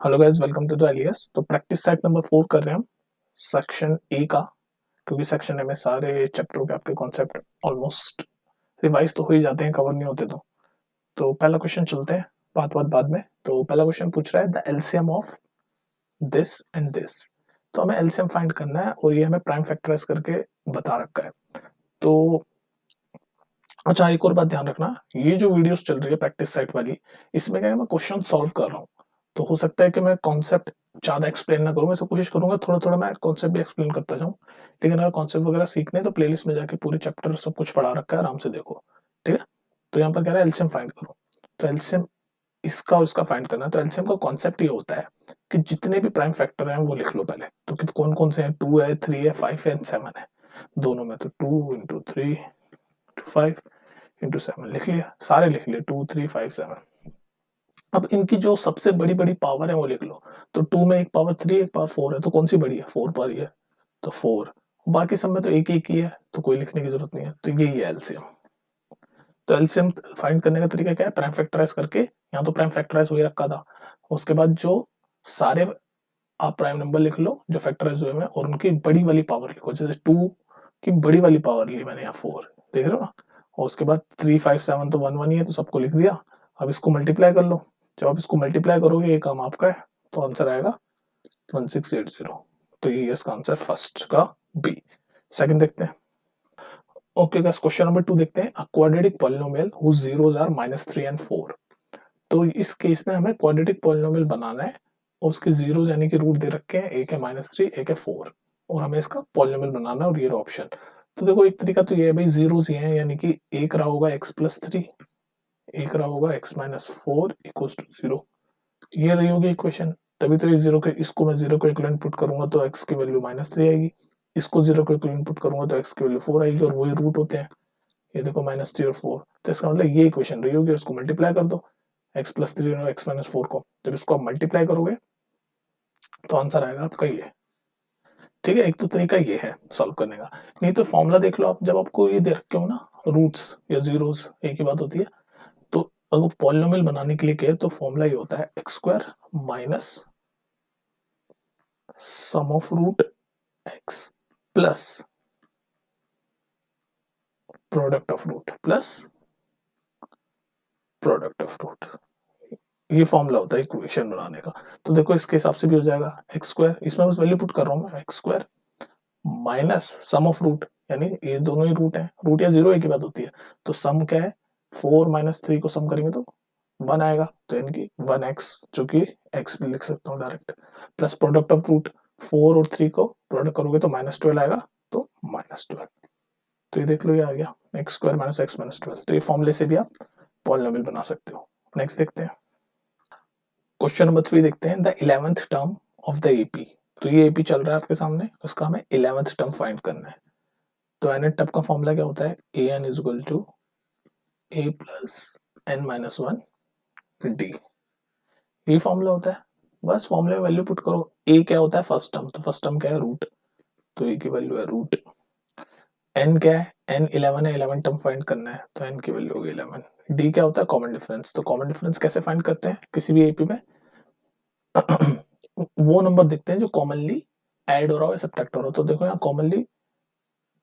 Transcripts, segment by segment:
Hello guys, welcome to the एलियस। तो practice set number 4 कर रहे हैं हम सेक्शन ए का, क्योंकि सेक्शन ए में सारे चैप्टरों के आपके कॉन्सेप्ट ऑलमोस्ट रिवाइज तो हो ही जाते हैं, कवर नहीं होते। तो पहला क्वेश्चन चलते हैं, बात बाद में। तो पहला क्वेश्चन पूछ रहा है the LCM of this and this. तो हमें एलसीएम फाइंड करना है और ये हमें प्राइम फैक्टराइज करके बता रखा है। तो अच्छा, एक और बात ध्यान रखना, ये जो वीडियोस चल रही है प्रैक्टिस सेट वाली, इसमें क्या है, मैं क्वेश्चन सॉल्व कर रहा हूँ। तो हो सकता है कि मैं कॉन्सेप्ट ज्यादा एक्सप्लेन ना करूँ, मैं सब कोशिश करूंगा थोड़ा थोड़ा मैं कॉन्सेप्ट भी एक्सप्लेन करता जाऊँ। लेकिन अगर कॉन्सेप्ट वगैरह सीखने हैं तो प्लेलिस्ट में जाके पूरे चैप्टर सब कुछ पढ़ा रखा है, आराम से देखो। ठीक है। तो यहाँ पर कह रहा है एलसीएम फाइंड करो। तो एलसीएम इसका उसका फाइंड करना है। तो एलसीएम का कॉन्सेप्ट ये होता है कि जितने भी प्राइम फैक्टर हैं वो लिख लो पहले। तो कौन कौन से हैं, 2 है, 3 है, 5 है एंड 7 है दोनों में। तो 2 इंटू 3 इंटू 5 इंटू 7 लिख लिया, सारे लिख लिए, 2 3 5 7। अब इनकी जो सबसे बड़ी बड़ी पावर है वो लिख लो। तो 2 में एक पावर 3 एक पावर 4 है, तो कौन सी बड़ी है, 4 पर ही है, तो 4। बाकी सब में तो एक एक ही है, तो कोई लिखने की जरूरत नहीं है। तो यही है एलसीएम। तो एलसीएम फाइंड करने का तरीका क्या है, प्राइम फैक्टराइज करके, यहाँ तो प्राइम फैक्टराइज हो ही रखा था। उसके बाद जो सारे आप प्राइम नंबर लिख लो जो फैक्टराइज हुए हैं और उनकी बड़ी वाली पावर लिखो। जैसे 2 की बड़ी वाली पावर ली मैंने यहाँ 4, देख रहे हो ना। और उसके बाद 3 5 7 तो 1 1 ही है, तो सबको लिख दिया। अब इसको मल्टीप्लाई कर लो। जब आप इसको मल्टीप्लाई करोगे ये काम आपका है, तो आंसर आएगा 1680। तो ये इसका आंसर फर्स्ट का बी। सेकंड देखते हैं। ओके गाइस, क्वेश्चन नंबर 2 देखते हैं। A quadratic polynomial whose zeros are -3 and 4। तो इस केस में हमें क्वाड्रेटिक पॉलिनोमियल बनाना है और उसके जीरोस यानी कि रूट दे रखे हैं, एक है -3 एक है 4, और हमें इसका पॉलिनोमियल बनाना है। और ये ऑप्शन, तो देखो एक तरीका तो ये है भाई, जीरोस ये हैं, यानी कि एक रहा होगा x+3, एक रहा होगा x-4 इक्वल्स टू 0। ये रही होगी इक्वेशन। तभी तो ये जीरो के, इसको मैं जीरो को इक्विवेलेंट पुट करूंगा तो x की वैल्यू -3 आएगी, इसको जीरो को इक्विवेलेंट पुट करूंगा तो x की वैल्यू 4 आएगी, और वही रूट होते हैं। ये देखो -3 और 4, तो इसका मतलब ये इक्वेशन रही होगी। उसको मल्टीप्लाई कर दो x+3 और x-4 को। जब इसको आप मल्टीप्लाई करोगे तो आंसर आएगा आपका ये। ठीक है, एक तो तरीका ये है सॉल्व करने का। नहीं तो फॉर्मूला देख लो आप, जब आपको ये दे रखे हो ना, रूट्स या जीरोस एक ही बात होती है। तो अगर पॉलिनोमियल बनाने के लिए कहे तो फॉर्मूला ये होता है x² minus sum of root x plus product of root plus product of root. ये फॉर्मूला होता है इक्वेशन बनाने का। तो देखो इसके हिसाब से भी हो जाएगा x², इसमें बस वैल्यू पुट कर रहा हूँ मैं, x² minus sum of root, यानी ये दोनों ही रूट है, रूट या जीरो एक ही बात होती है। तो सम क्या है, 4 - 3 को सम करेंगे तो 1 आएगा, तो यानी कि 1x, जो कि x भी लिख सकता हूँ direct, plus product of root, 4 और 3 को प्रोडक्ट करोगे तो -12 आएगा, तो -12। तो ये देख लो, ये आ गया x² - x - 12। तो ये फॉर्मूले से भी आप पॉलिनोमियल बना सकते हो। नेक्स्ट देखते हैं, क्वेश्चन नंबर 3 देखते हैं। The 11th term of the AP. तो ये एपी चल रहा है आपके सामने, उसका हमें 11th टर्म फाइंड करना है। तो एन टर्म का फॉर्मूला क्या होता है, A N is equal to A plus n - 1 D. ये फॉर्मूला होता है। बस फॉर्मूले में वैल्यू पुट करो। ए क्या होता है, फर्स्ट टर्म, तो फर्स्ट टर्म क्या है, रूट, तो ए की वैल्यू है रूट। एन क्या है, एन 11 है, 11 टर्म फाइंड करना है, तो एन की वैल्यू होगी 11। डी क्या होता है, कॉमन डिफरेंस। तो कॉमन डिफरेंस कैसे फाइंड करते हैं किसी भी एपी में वो नंबर देखते हैं जो कॉमनली ऐड हो रहा हो या सब्ट्रैक्ट हो रहा हो। तो देखो यहाँ कॉमनली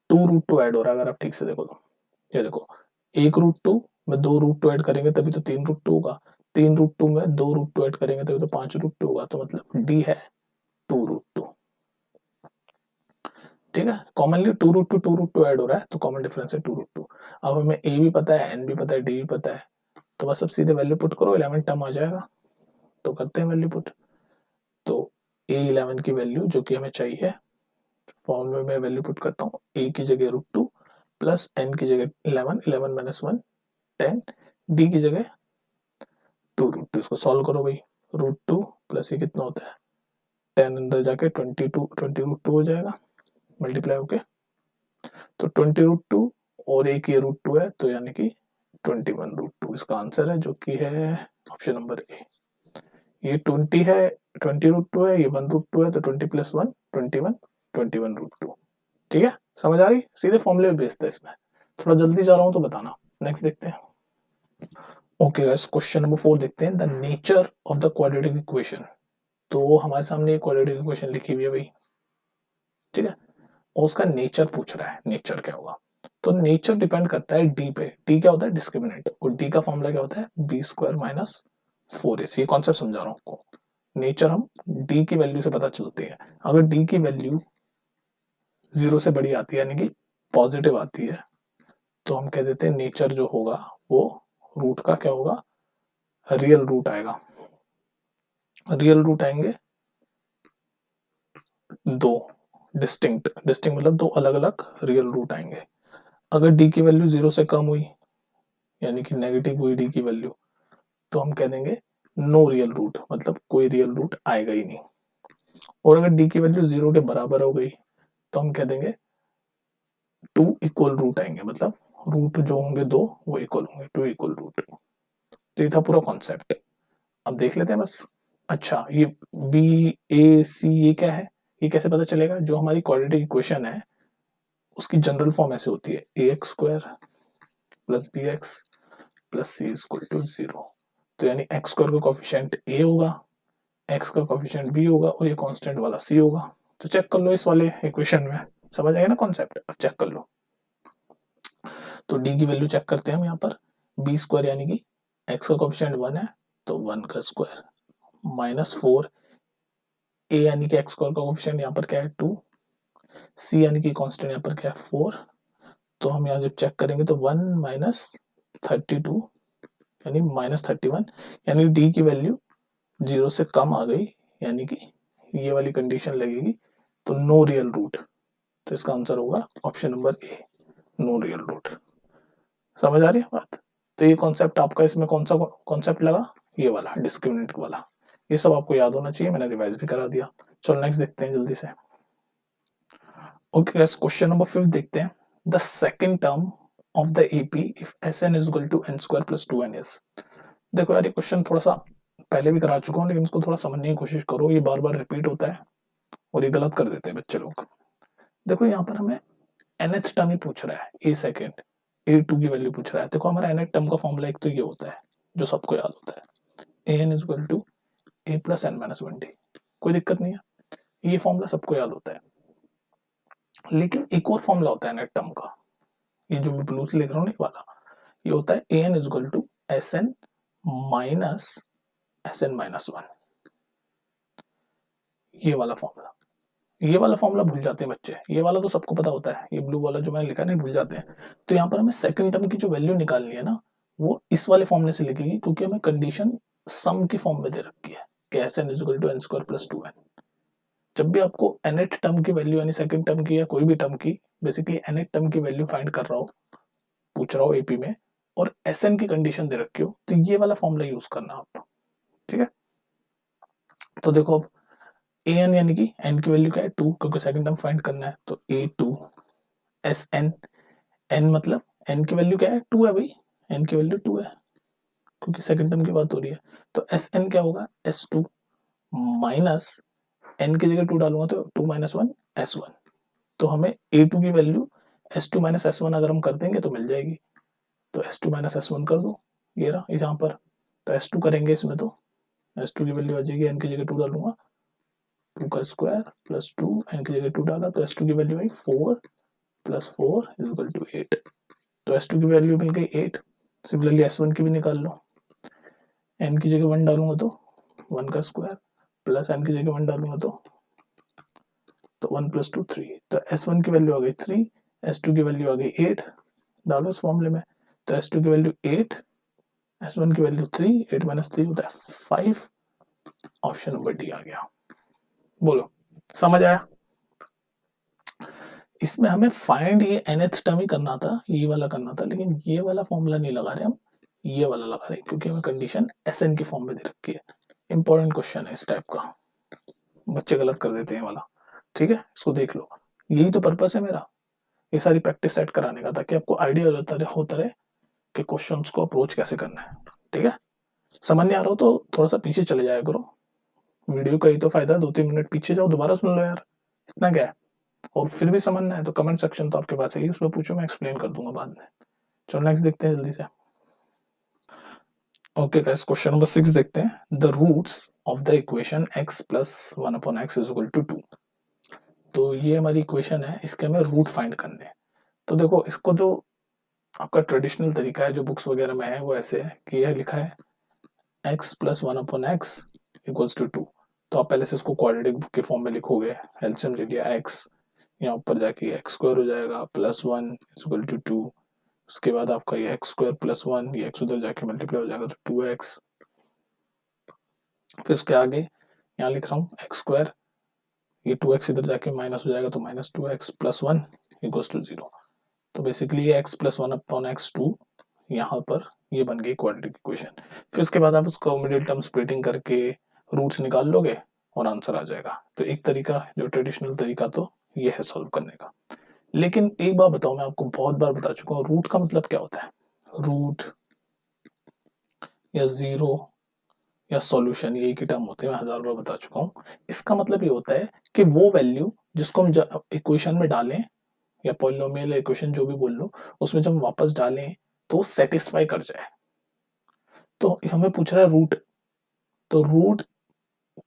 2√2 ऐड हो रहा है, अगर आप ठीक से देखो तो। ये देखो, एक √2 में 2√2 ऐड करेंगे तभी तो 3√2 होगा, 3√2 में 2√2 ऐड करेंगे तभी तो 5√2 होगा। तो मतलब डी है 2√2। ठीक है, कॉमनली 2√2 ऐड हो रहा है, तो कॉमन डिफरेंस है 2√2। अब हमें ए भी पता है, एन भी पता है, डी भी पता है, तो बस अब सीधे वैल्यू पुट करो, 11 टर्म आ जाएगा। तो करते हैं वैल्यू पुट। तो A11 की वैल्यू जो कि हमें चाहिए, फॉर्मूले में वैल्यू पुट करता हूँ, ए की जगह √2 प्लस एन की जगह 11, 11 - 1 10, डी की जगह 2√2। इसको सॉल्व करो भाई, √2 प्लस ये कितना होता है, 10 अंदर जाके 20√2 हो जाएगा मल्टीप्लाई होके। तो 20√2 और एक ये √2 है, तो यानी कि 21√2 इसका आंसर है, जो कि है ऑप्शन नंबर ए। ये 20 है, 20√2 है, ये 1√2 है, तो 20 + 1 21, 21√2। ठीक है, समझ आ रही, सीधे फॉर्मूले में भेजते हैं इसमें। थोड़ा जल्दी जा रहा हूँ तो बताना। नेक्स्ट देखते हैं। ओके गाइस, क्वेश्चन नंबर 4 देखते हैं। The nature of the quadratic equation. तो हमारे सामने एक क्वाड्रेटिक इक्वेशन लिखी हुई है भाई, ठीक है, और उसका नेचर पूछ रहा है, नेचर क्या होगा। तो नेचर डिपेंड करता है डी पे। डी क्या होता है, डिस्क्रिमिनेंट, और डी का फॉर्मूला क्या होता है, बी स्क्वायर माइनस 4ac। ये कॉन्सेप्ट समझा रहा हूँ आपको। नेचर हम डी की वैल्यू से पता चलती है। अगर डी की वैल्यू 0 से बड़ी आती है, यानी कि पॉजिटिव आती है, तो हम कह देते हैं नेचर जो होगा वो रूट का क्या होगा, रियल रूट आएगा। रियल रूट आएंगे दो, डिस्टिंक्ट, डिस्टिंक्ट मतलब दो अलग अलग रियल रूट आएंगे। अगर डी की वैल्यू 0 से कम हुई, यानी कि नेगेटिव हुई डी की वैल्यू, तो हम कह देंगे नो रियल रूट, मतलब कोई रियल रूट आएगा ही नहीं। और अगर डी की वैल्यू 0 के बराबर हो गई, तो हम कह देंगे 2 इक्वल रूट आएंगे, मतलब रूट जो होंगे दो वो इक्वल होंगे, 2 इक्वल रूट। तो ये था पूरा कॉन्सेप्ट। अब देख लेते हैं बस। अच्छा, ये बी ए सी ये क्या है, ये कैसे पता चलेगा। जो हमारी क्वाड्रेटिक इक्वेशन है उसकी जनरल फॉर्म ऐसे होती है, A X square plus B X plus C equal to 0। तो यानी एक्स स्क्वायर का कोफिशिएंट ए होगा, एक्स का कोफिशिएंट बी होगा, और ये कांस्टेंट वाला सी होगा। तो चेक कर लो इस वाले इक्वेशन में, समझ आएगा ना कॉन्सेप्ट। अब चेक कर लो। तो डी की वैल्यू चेक करते हैं हम यहाँ पर, बी स्क्वायर यानी कि एक्स का कोफिशिएंट 1 है, तो 1 का स्क्वायर माइनस 4, ए यानी कि एक्स स्क्वायर का कोफिशिएंट यहाँ पर क्या है 2, सी यानी कि कांस्टेंट यहाँ पर क्या है 4। तो हम यहाँ जब चेक करेंगे तो 1 माइनस 32 यानी माइनस 31, यानी डी की वैल्यू 0 से कम आ गई, यानी कि ये वाली कंडीशन लगेगी, तो नो रियल रूट। तो इसका आंसर होगा option number A, no real root. समझ आ रही है बात। तो ये कॉन्सेप्ट आपका इसमें कौन सा कॉन्सेप्ट लगा, ये वाला डिस्क्रिमिनेंट वाला। ये सब आपको याद होना चाहिए, मैंने रिवाइज भी करा दिया। चलो नेक्स्ट देखते हैं जल्दी से। ओके गाइस, क्वेश्चन नंबर 5 देखते हैं। The second term of the AP if SN is equal to N square plus 2ns। देखो यार, ये क्वेश्चन थोड़ा सा पहले भी करा चुका हूँ, लेकिन इसको थोड़ा समझने की कोशिश करो। ये बार बार रिपीट होता है और ये गलत कर देते हैं बच्चे लोग। देखो यहाँ पर हमें nth टर्म ही पूछ रहा है, ए सेकेंड a2 की वैल्यू पूछ रहा है। देखो हमारा nth टर्म का फॉर्मूला एक तो ये होता है जो सबको याद होता है, an is equal to a plus n minus 1d। कोई दिक्कत नहीं है, ये फॉर्मूला सबको याद होता है। लेकिन एक और फॉर्मूला होता है nth टर्म का, ये जो मैं ब्लू से लिख रहा हूँ वाला, ये होता है an is equal to sn minus sn minus 1। ये वाला फॉर्मूला, ये वाला फॉर्मूला भूल जाते हैं बच्चे। ये वाला तो सबको पता होता है, ये ब्लू वाला जो मैंने लिखा नहीं भूल जाते हैं। तो यहाँ पर हमें सेकंड टर्म की जो वैल्यू निकालनी है ना, वो इस वाले फॉर्मूले से लिखेगी, क्योंकि हमें कंडीशन सम की फॉर्म में दे रखी है कि N is equal to N square plus 2n। जब भी आपको nth टर्म की वैल्यू यानी सेकंड टर्म की या कोई भी टर्म की, बेसिकली nth टर्म की वैल्यू फाइंड कर रहा हो, पूछ रहा हो एपी में, और एसएन की कंडीशन दे रखी हो, तो ये वाला फॉर्मूला यूज करना आप, ठीक है। तो देखो अब ए एन यानी कि एन की वैल्यू क्या है 2, क्योंकि सेकंड टर्म फाइंड करना है, तो A2 एस एन, एन मतलब एन की वैल्यू क्या है 2 है भाई, एन की वैल्यू 2 है क्योंकि सेकंड टर्म की बात हो रही है। तो एस एन क्या होगा S2 माइनस एन की जगह 2 डालूंगा तो 2 माइनस 1 S1। तो हमें A2 की वैल्यू S2 माइनस S1 अगर हम कर देंगे तो मिल जाएगी। तो S2 माइनस S1 कर दो, ये रहा इस यहाँ पर। तो S2 करेंगे इसमें, तो S2 की वैल्यू आ जाएगी, एन की जगह 2 डालूंगा, 2 का स्क्वायर प्लस 2, एन की जगह 2 डाला तो S2 की वैल्यू आई 4 प्लस 4 इज इक्वल टू 8। तो S2 की वैल्यू मिल गई 8। सिमिलरली S1 की भी निकाल लो, एन की जगह 1 डालूंगा तो 1 का स्क्वायर प्लस एन की जगह 1 डालूंगा तो 1 प्लस 2 3। तो S1 की वैल्यू आ गई 3, S2 की वैल्यू आ गई 8। डालो इस फॉर्मूले में, तो S2 की वैल्यू 8, S1 की वैल्यू 3, 8 माइनस 3 होता है 5। ऑप्शन नंबर डी आ गया। बोलो समझ आया। इसमें हमें फाइंड ये nth टर्म ही करना था, ये वाला करना था, लेकिन ये वाला फॉर्मूला नहीं लगा रहे हम, ये वाला लगा रहे, क्योंकि हमें कंडीशन एसएन की फॉर्म में दे रखी है। इंपॉर्टेंट क्वेश्चन है इस टाइप का, बच्चे गलत कर देते हैं वाला, ठीक है। इसको देख लो, यही तो पर्पस है मेरा, ये सारी प्रैक्टिस सेट कराने का, ताकि आपको आइडिया होता रहे कि क्वेश्चंस को अप्रोच कैसे करना है, ठीक है। समझ नहीं आ रहा हो तो थोड़ा सा पीछे चले जाया करो, वीडियो का ही तो फायदा है, 2-3 मिनट पीछे जाओ, दोबारा सुन लो यार, इतना क्या है। और फिर भी समझना है तो कमेंट सेक्शन तो आपके पास है, उसमें पूछो, मैं एक्सप्लेन कर दूंगा बाद में। चलो नेक्स्ट देखते हैं जल्दी से। ओके गाइस, क्वेश्चन नंबर 6 देखते हैं। The roots of the equation x plus 1 upon X is equal to 2। तो ये हमारी इक्वेशन है, इसके हमें रूट फाइंड करने हैं। तो देखो, इसको जो आपका ट्रेडिशनल तरीका है जो बुक्स वगैरह में है वो ऐसे है कि यह लिखा है x plus 1 upon X equals to 2। तो आप पहले से इसको क्वाड्रेटिक के फॉर्म में लिखोगे। एलसीएम ले लिया x, यहाँ ऊपर जाके एक्स स्क्वायर हो जाएगा प्लस 1 इज इक्वल टू 2। उसके बाद आपका ये एक्स स्क्वायर प्लस 1, ये एक्स उधर जाके मल्टीप्लाई हो जाएगा तो 2x। फिर उसके आगे यहाँ लिख रहा हूँ एक्स स्क्वायर, ये 2x इधर जाके माइनस हो जाएगा तो minus 2x plus 1 equals to 0। तो बेसिकली ये x प्लस 1 अपॉन एक्स 2 यहाँ पर ये बन गई क्वाड्रेटिक इक्वेशन। फिर उसके बाद आप उसको मिडिल टर्म स्प्लिटिंग करके रूट्स निकाल लोगे और आंसर आ जाएगा। तो एक तरीका जो ट्रेडिशनल तरीका तो ये है सॉल्व करने का। लेकिन एक बार बताओ, मैं आपको बहुत बार बता चुका हूँ रूट का मतलब क्या होता है। रूट या जीरो या सॉल्यूशन, ये एक ही टर्म होते हैं, मैं 1000 बार बता चुका हूँ। इसका मतलब ये होता है कि वो वैल्यू जिसको हम इक्वेशन में डालें या पॉलिनोमियल या इक्वेशन जो भी बोल लो, उसमें जब हम वापस डालें तो सेटिस्फाई कर जाए। तो हमें पूछ रहा है रूट, तो रूट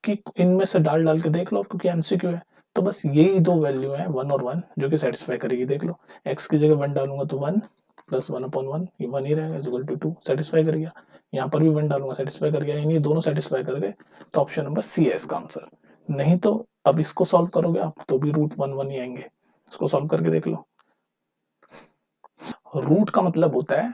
की इनमें से डाल डाल के देख लो, क्योंकि एमसीक्यू है। तो बस यही दो वैल्यू है 1 और 1 जो कि सेटिस्फाई करेगी। देख लो, एक्स की जगह 1 डालूंगा तो 1 प्लस 1 अपॉन 1, ये 1 ही रहेगा इज इक्वल टू 2, सेटिस्फाई कर गया। यहाँ पर भी 1 डालूंगा, सेटिस्फाई कर गया, यानी दोनों सेटिस्फाई कर गए। तो ऑप्शन नंबर सी है इसका आंसर। नहीं तो अब इसको सॉल्व करोगे आप तो भी रूट 1 1 ही आएंगे। इसको सॉल्व करके देख लो। रूट का मतलब होता है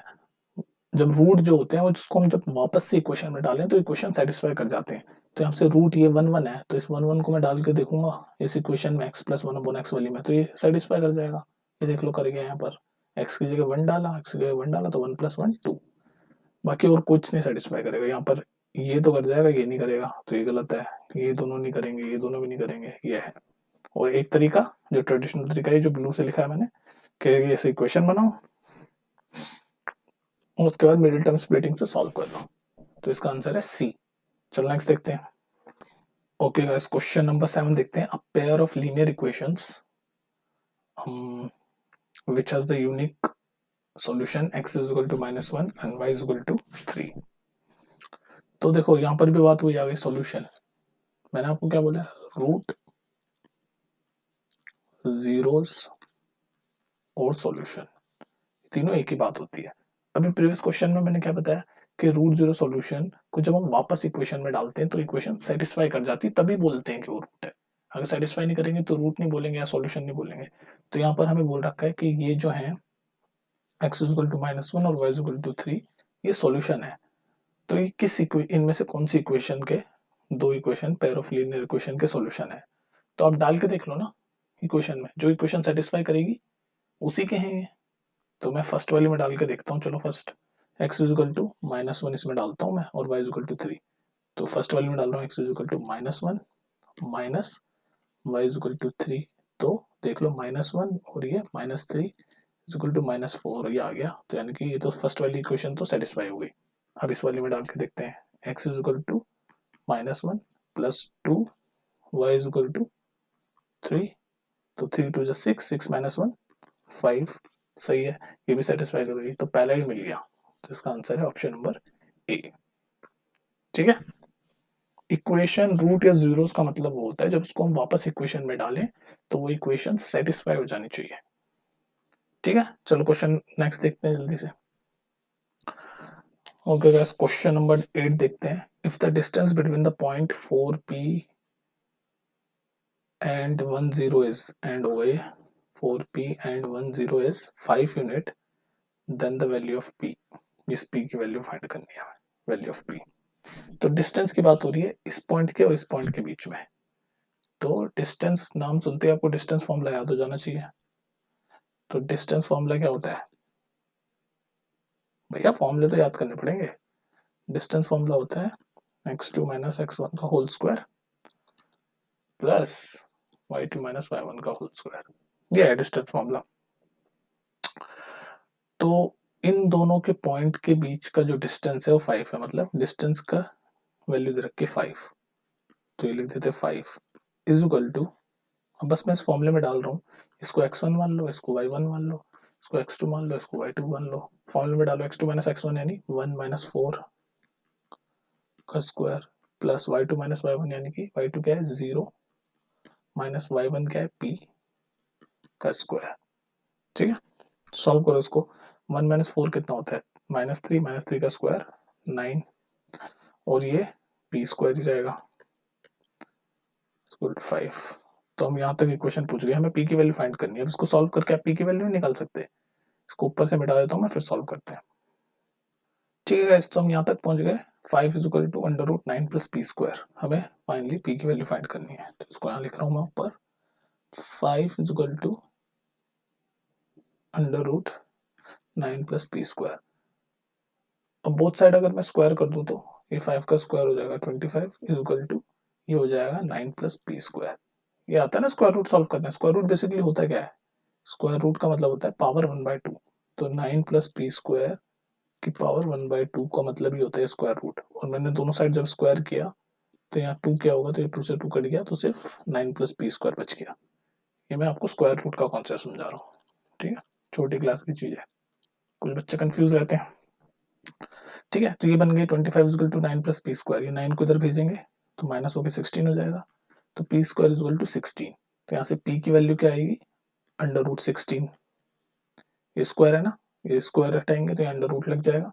जब रूट जो होते हैं वो जिसको हम जब वापस से इक्वेशन में डालें तो इक्वेशन सेटिस्फाई कर जाते हैं। तो यहाँ से रूट ये 1 1 है, तो इस 1 1 को मैं डाल के देखूंगा इस इक्वेशन में x प्लस 1 अपॉन एक्स वाली में, तो ये सेटिस्फाई कर जाएगा। ये देख लो कर गया, यहाँ पर x की जगह 1 डाला, x की जगह 1 डाला तो 1 प्लस 1 2। बाकी और कुछ नहीं सेटिस्फाई करेगा। यहाँ पर ये तो कर जाएगा, ये नहीं करेगा, तो ये गलत है। ये दोनों नहीं करेंगे, ये दोनों भी नहीं करेंगे, ये है। और एक तरीका जो ट्रेडिशनल तरीका है जो ब्लू से लिखा है मैंने, कि ऐसे इक्वेशन बनाओ और उसके बाद मिडिल टर्म स्प्लिटिंग से सॉल्व कर लो। तो इसका आंसर है सी। चलो नेक्स्ट देखते हैं। ओके गाइस, क्वेश्चन नंबर 7 देखते हैं। A pair of linear equations which has the unique solution x is equal to -1 and y is equal to 3। तो देखो यहाँ पर भी बात हुई आ गई सॉल्यूशन। मैंने आपको क्या बोला, रूट, जीरोस और सॉल्यूशन, तीनों एक ही बात होती है। अभी प्रीवियस क्वेश्चन में मैंने क्या बताया कि रूट जीरो सॉल्यूशन को जब हम वापस इक्वेशन में डालते हैं तो इक्वेशन सेटिस्फाई कर जाती है, तभी बोलते हैं कि वो रूट है। अगर सेटिस्फाई नहीं करेंगे तो रूट नहीं बोलेंगे या सॉल्यूशन नहीं बोलेंगे। तो यहाँ पर हमें बोल रखा है कि ये जो है x इक्वल टू -1 और y इक्वल टू 3 ये सॉल्यूशन है। तो ये किस इनमें से कौन सी इक्वेशन के, दो equation pair of linear equation के सॉल्यूशन है। तो आप डाल के देख लो ना इक्वेशन में, जो इक्वेशन सेटिस्फाई करेगी उसी के हैं ये। तो मैं फर्स्ट वाली में डाल के देखता हूँ। चलो फर्स्ट x इक्वल टू -1 इसमें डालता हूँ मैं और y इक्वल टू 3। तो फर्स्ट वाली में डाल रहा हूँ x equal to -1 minus y equal to 3। तो देख लो -1 और ये -3 इक्वल टू -4, ये आ गया। तो यानी कि ये तो फर्स्ट वाली इक्वेशन तो सेटिस्फाई हो गई। अब इस वाली में डाल के देखते हैं x equal to -1 plus 2 y equal to 3। तो 3 2 6, 6 -1 5। सही है, ये भी सेटिस्फाई कर गई, तो पहला ही मिल गया। तो इसका आंसर है ऑप्शन नंबर ए। ठीक है, इक्वेशन रूट या जीरोस का मतलब वो होता है जब उसको हम वापस इक्वेशन में डालें तो वो इक्वेशन सेटिस्फाई हो जानी चाहिए। ठीक है, चलो क्वेश्चन नेक्स्ट देखते हैं जल्दी से। ओके गाइस, क्वेश्चन नंबर 8 देखते हैं। If the distance between the point 4p and 10 is and OA 4p and 10 is 5 unit, then the value of p, इस p की वैल्यू फाइंड करनी है, वैल्यू ऑफ p। तो डिस्टेंस की बात हो रही है इस पॉइंट के और इस पॉइंट के बीच में। तो डिस्टेंस नाम सुनते ही आपको डिस्टेंस फॉर्मूला याद हो जाना चाहिए। तो डिस्टेंस फॉर्मूला क्या होता है भैया, फॉर्मूले तो याद करने पड़ेंगे। डिस्टेंस फॉर्मूला होता है x2 माइनस x1 का whole square plus y2 minus y1 का होल स्क्वायर, ये है डिस्टेंस फॉर्मूला। तो इन दोनों के पॉइंट के बीच का जो डिस्टेंस है वो 5 है, मतलब डिस्टेंस का वैल्यू दे रखी 5। तो ये लिख देते 5 इज इक्वल टू, अब बस मैं इस फॉर्मूले में डाल रहा हूँ, इसको x1 मान लो, इसको y1 मान लो, इसको x2 मान लो, इसको y2 मान लो। फॉर्मूले में डालो x2 माइनस x1 यानी 1 माइनस 4 का square plus y2 minus y1 यानी कि y2 क्या है 0 माइनस y1 क्या है p का स्क्वायर। ठीक है, सॉल्व करो इसको। 1 माइनस 4 कितना होता है -3 का स्क्वायर 9 और ये p स्क्वायर ही रहेगा 5। तो हम यहाँ तक इक्वेशन पूछ रही है, हमें p की वैल्यू फाइंड करनी है। अब इसको सॉल्व करके आप p की वैल्यू निकाल सकते हैं। इसको ऊपर से मिटा देता हूँ मैं, फिर सॉल्व करते हैं। ठीक है गाइस, तो हम यहाँ तक पहुंच गए। 5 is equal to under root 9 plus P square. हमें फाइनली p की वैल्यू फाइंड करनी है, तो इसको यहाँ लिख रहा हूँ मैं ऊपर। 5 is equal to under root 9 plus P square. अब बोथ साइड अगर मैं स्क्वायर कर दूं तो ये 5 का स्क्वायर हो जाएगा 25 इज इक्वल टू ये हो जाएगा 9 प्लस पी स्क्वायर। ये आता है ना स्क्वायर रूट सॉल्व करना है। स्क्वायर रूट बेसिकली होता क्या है, स्क्वायर रूट का मतलब होता है पावर 1/2। तो 9 प्लस पी स्क्वायर की पावर 1/2 का मतलब ही होता है स्क्वायर रूट। और मैंने दोनों साइड जब स्क्वायर किया तो यहाँ 2 क्या होगा, तो ये 2 से 2 कट गया, तो सिर्फ 9 प्लस पी स्क्वायर बच गया। ये मैं आपको स्क्वायर रूट का कॉन्सेप्ट समझा रहा हूँ। ठीक है, छोटी क्लास की चीज है, कुछ बच्चे कंफ्यूज रहते हैं। ठीक है, तो ये बन गई 25 equal to 9 plus P square. ये 9 को इधर भेजेंगे तो माइनस होकर 16 हो जाएगा। तो पी स्क्वायर इक्वल टू 16। तो यहाँ से पी की वैल्यू क्या आएगी, अंडर रूट 16। ये स्क्वायर है ना, ये स्क्वायर हटाएंगे तो ये अंडर रूट लग जाएगा।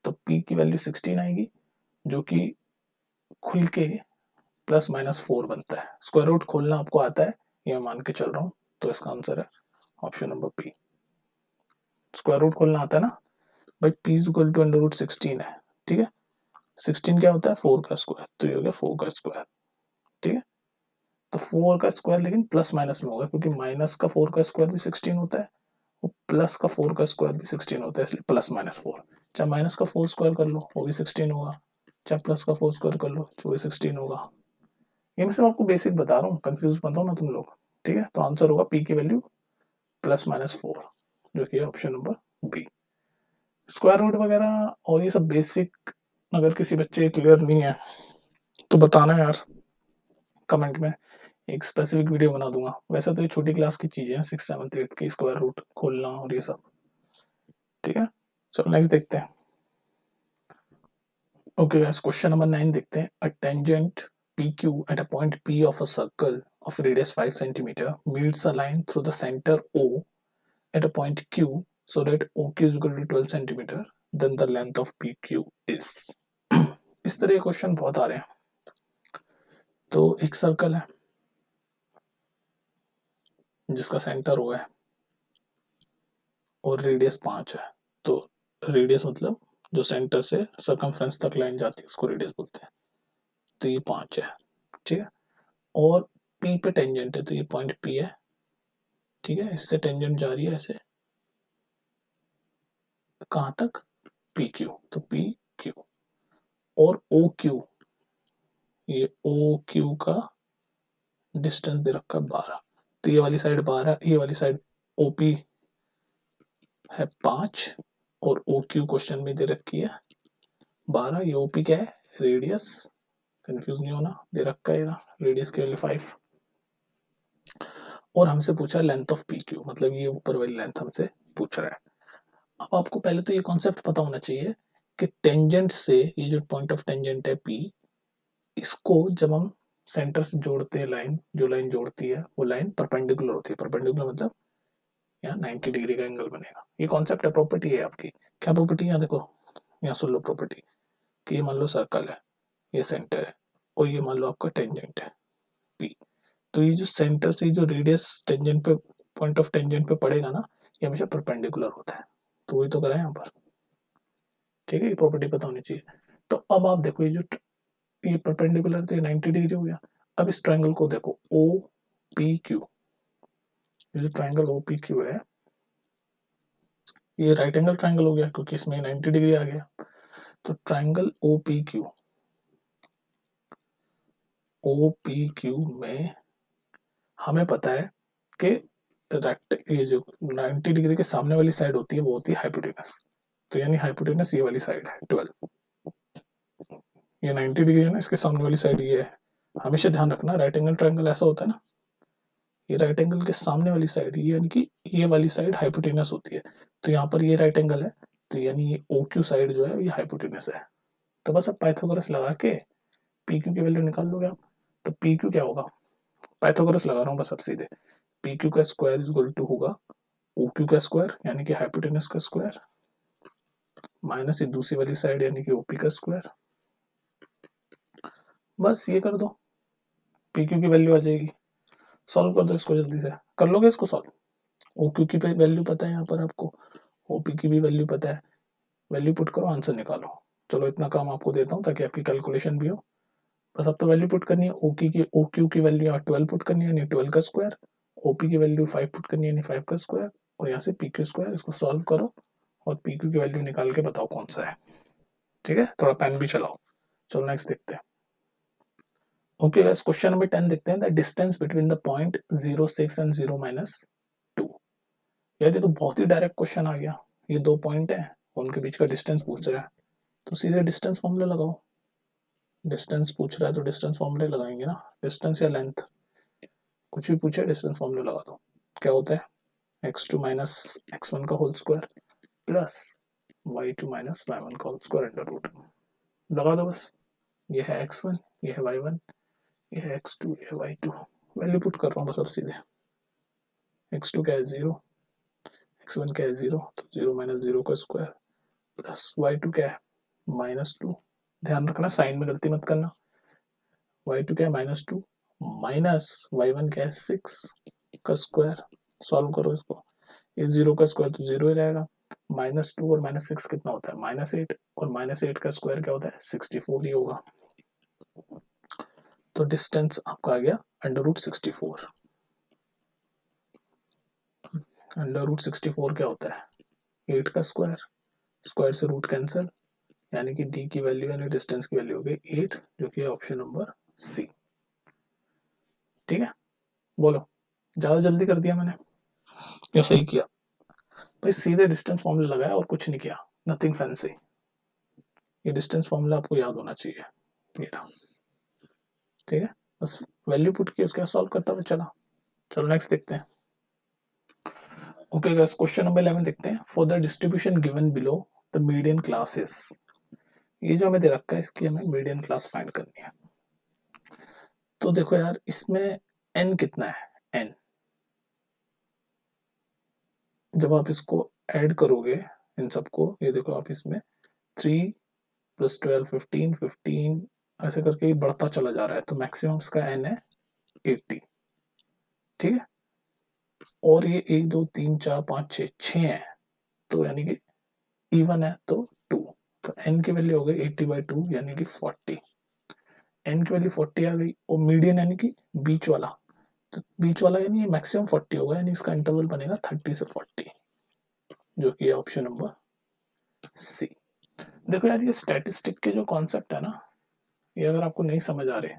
तो पी की वैल्यू 16 आएगी, जो कि खुल के प्लस माइनस 4 बनता है। स्क्वायर रूट खोलना आपको आता है, ये मैं मान के चल रहा हूँ। तो इसका आंसर है option number P. Square root खोलना आता है ना भाई। P equal to under root 16 है। ठीक है, 16 क्या होता है 4 का स्क्वायर, तो ये हो गया 4 का स्क्वायर। ठीक है, तो 4 का स्क्वायर लेकिन प्लस माइनस में होगा, क्योंकि माइनस का 4 का स्क्वायर भी 16 होता है और प्लस का 4 का स्क्वायर भी 16 होता है, इसलिए प्लस माइनस 4। चाहे माइनस का 4 स्क्वायर कर लो वो भी 16 होगा, चाहे प्लस का 4 स्क्वायर कर लो वो भी 16 होगा। ये मैं सिर्फ आपको बेसिक बता रहा हूँ, कंफ्यूज मत हो ना तुम लोग। ठीक है, तो आंसर होगा पी की वैल्यू प्लस माइनस 4, जो कि option number B. Square root वगैरह और ये सब बेसिक अगर किसी बच्चे क्लियर नहीं है तो बताना यार कमेंट में, एक स्पेसिफिक वीडियो बना दूंगा। वैसे तो ये छोटी क्लास की चीजें हैं, 6, 7, 8 की स्क्वायर रूट खोलना और ये सब। ठीक है, चलो नेक्स्ट देखते हैं। ओके गाइस, क्वेश्चन नंबर 9 देखते हैं। A tangent PQ at a point P of a circle of radius 5 centimeter meets a line through the center O at a point Q so that OQ is equal to 12 centimeter, then the length of PQ is। इस तरह के question बहुत आ रहे हैं। तो एक circle है जिसका सेंटर O है और रेडियस 5 है। तो रेडियस मतलब जो सेंटर से सर्कमफ्रेंस तक लाइन जाती है उसको रेडियस बोलते हैं। तो ये 5 है। ठीक है, और P पे टेंजेंट है, तो ये पॉइंट P है। ठीक है, इससे टेंजेंट जा रही है ऐसे कहाँ तक, PQ। तो PQ और OQ, ये OQ का डिस्टेंस दे रखा है 12। तो ये वाली साइड 12, ये वाली साइड OP है 5 और OQ क्वेश्चन में दे रखी है 12। ये OP क्या है, रेडियस, कंफ्यूज नहीं होना, दे रखा है रेडियस की वैल्यू 5। और हमसे पूछा लेंथ ऑफ PQ, मतलब ये ऊपर वाली लेंथ हमसे पूछ रहा है। अब आपको पहले तो ये कॉन्सेप्ट पता होना चाहिए कि टेंजेंट से, ये जो पॉइंट ऑफ टेंजेंट है P, इसको जब हम सेंटर से जोड़ते हैं लाइन, जो लाइन जोड़ती है वो लाइन परपेंडिकुलर होती है। परपेंडिकुलर मतलब यहाँ 90 डिग्री का एंगल बनेगा। ये कॉन्सेप्ट है, प्रॉपर्टी है आपकी। क्या प्रॉपर्टी, यहाँ देखो, यहाँ सुन लो प्रॉपर्टी कि ये मान लो सर्कल है, ये सेंटर है और ये मान लो आपका टेंजेंट है P। तो ये जो सेंटर से जो रेडियस टेंजेंट पे, पॉइंट ऑफ टेंजेंट पे पड़ेगा ना, ये हमेशा परपेंडिकुलर होता है। तो वही तो करा है यहाँ पर। ठीक है, ये प्रॉपर्टी पता होनी चाहिए। तो अब आप देखो, ये परपेंडिकुलर तो 90 डिग्री हो गया। अब इस ट्रायंगल को देखो OPQ, ये जो ट्रायंगल OPQ है ये राइट एंगल ट्रायंगल हो गया क्योंकि इसमें 90 डिग्री आ गया। तो ट्रायंगल OPQ में हमें पता है कि ये जो 90 डिग्री के सामने वाली साइड होती है वो होती है हाइपोटेनस। तो यानी हाइपोटेनस ये वाली साइड है 12। ये 90 डिग्री है ना, इसके सामने वाली साइड ये है। हमेशा ध्यान रखना, राइट एंगल ट्रायंगल ऐसा होता है ना, ये राइट एंगल के सामने वाली साइड यानी कि ये वाली साइड हाइपोटेनस होती है। तो यहाँ पर ये राइट एंगल है, तो यानी ये OQ साइड जो है ये हाइपोटेनस है। तो बस अब पाइथागोरस लगा के पी क्यू की वैल्यू निकाल लोगे आप। तो पी क्यू क्या होगा, पाइथागोरस लगा रहा हूँ बस अब सीधे, पी क्यू का स्क्वायर इज इक्वल टू होगा ओ क्यू का स्क्वायर यानी कि हाइपोटेनस का स्क्वायर माइनस ये दूसरी वाली साइड यानी कि ओपी का स्क्वायर। बस ये कर दो, पी क्यू की वैल्यू आ जाएगी। सॉल्व कर दो इसको, जल्दी से कर लोगे इसको सॉल्व। ओ क्यू की वैल्यू पता है यहाँ पर आपको, ओपी की भी वैल्यू पता है, वैल्यू पुट करो आंसर निकालो। चलो इतना काम आपको देता हूँ ताकि आपकी कैलकुलेशन भी हो। बस अब तो वैल्यू पुट करनी है, ओ क्यू की वैल्यू यहाँ 12 पुट करनी है यानी 12 का स्क्वायर, ओपी की वैल्यू 5 पुट करनी है यानी 5 का स्क्वायर, और यहाँ से पी क्यू स्क्वायर, इसको सॉल्व करो और पी क्यू की वैल्यू निकाल के बताओ कौन सा है। ठीक है, थोड़ा पेन भी चलाओ। चलो नेक्स्ट देखते हैं। ओके गाइस, क्वेश्चन नंबर 10 देखते हैं। The distance between the point 0, 6 and 0-2। यार ये तो बहुत ही डायरेक्ट क्वेश्चन आ गया। ये दो पॉइंट है, उनके बीच का डिस्टेंस पूछ रहा है, तो सीधे डिस्टेंस फॉर्मूला लगाओ। डिस्टेंस पूछ रहा है तो डिस्टेंस फॉर्मूले लगाएंगे ना, डिस्टेंस या लेंथ कुछ भी पूछे डिस्टेंस फॉर्मूला लगा दो। क्या होता है x2 माइनस x1 का whole square plus y2 minus y1 का होल स्क्वायर अंडर रूट। लगा दो बस, ये है x1, ये है y1, ये है x2, ये है y2। वैल्यू पुट कर रहा हूँ बस अब सीधे। x2 क्या है 0, x1 क्या है 0, तो 0 माइनस 0 का स्क्वायर प्लस y2 क्या है -2। ध्यान रखना साइन में गलती मत करना। y2 क्या है -2 माइनस y1 क्या है 6 का स्क्वायर। सॉल्व करो इसको, ये 0 का स्क्वायर तो 0 ही रहेगा, -2 और -6 कितना होता है -8, और -8 का स्क्वायर क्या होता है 64 ही होगा। तो डिस्टेंस आपका आ गया √64। √64 क्या होता है 8 का स्क्वायर, स्क्वायर से रूट कैंसिल, यानी कि डी की वैल्यू यानी डिस्टेंस की वैल्यू हो गई 8, जो कि ऑप्शन नंबर सी। ठीक है, बोलो ज्यादा जल्दी कर दिया मैंने या सही किया? भाई सीधे डिस्टेंस फॉर्मूला लगाया और कुछ नहीं किया, नथिंग फैंसी। ये डिस्टेंस फॉर्मूला आपको याद होना चाहिए मेरा। ठीक है, बस वैल्यू पुट की उसके बाद सॉल्व करता हुआ चला। चलो नेक्स्ट देखते हैं। ओके गाइस, क्वेश्चन नंबर 11 देखते हैं। For the distribution given below the median classes, ये जो हमें दे रखा है इसकी हमें मीडियन क्लास फाइंड करनी है। तो देखो यार इसमें n कितना है, n जब आप इसको ऐड करोगे इन सबको, ये देखो आप इसमें 3 + 12 15 15 ऐसे करके ये बढ़ता चला जा रहा है, तो मैक्सिमम इसका n है 80। ठीक है, और ये 1 2 3 4 5 6 6 है, तो यानी कि इवन है तो 2, तो n की वैल्यू हो गई 80/2 यानी कि 40। n की वैल्यू 40 आ गई, और मीडियन यानी कि बीच वाला, तो बीच वाला यानी मैक्सिमम 40 होगा, यानी इसका इंटरवल बनेगा 30 से 40, जो कि ऑप्शन नंबर सी। देखो यार ये स्टैटिस्टिक के जो कॉन्सेप्ट है ना, ये अगर आपको नहीं समझ आ रहे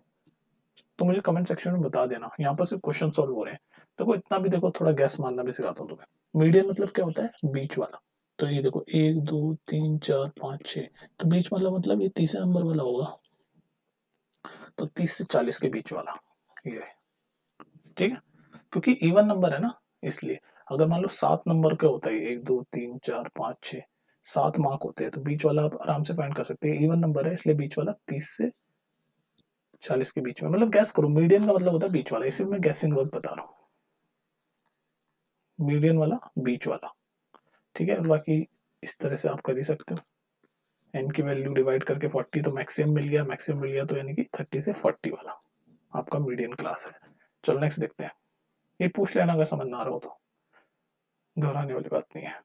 तो मुझे कमेंट सेक्शन में बता देना, यहाँ पर सिर्फ क्वेश्चन सॉल्व हो रहे हैं। देखो इतना भी देखो, थोड़ा गैस मारना भी सिखाता हूँ तुम्हें। मीडियन मतलब क्या होता है, बीच वाला। तो ये देखो 1 2 3 4 5 6, तो बीच मतलब ये तीसरे नंबर वाला होगा, तो 30 से 40 के बीच वाला ये। ठीक है, क्योंकि इवन नंबर है ना इसलिए। अगर मान लो 7 नंबर का होता है 1 2 3 4 5 6, 7 मार्क होते हैं, तो बीच वाला आप आराम से फाइंड कर सकते हैं। इवन नंबर है इसलिए बीच वाला 30 से 40 के बीच में, मतलब गैस करो, मीडियन का मतलब होता है बीच वाला, इसी में गैसिंग वर्क बता रहा हूँ, मीडियन वाला बीच वाला। ठीक है, और बाकी इस तरह से आप कर ही सकते हो। एन की वैल्यू डिवाइड करके 40, तो मैक्सिमम मिल गया, मैक्सिमम मिल गया तो यानी कि 30 से 40 वाला आपका मीडियन क्लास है। चलो नेक्स्ट देखते हैं, ये पूछ लेना अगर समझ ना आ रहा हो तो, घबराने वाली बात नहीं है।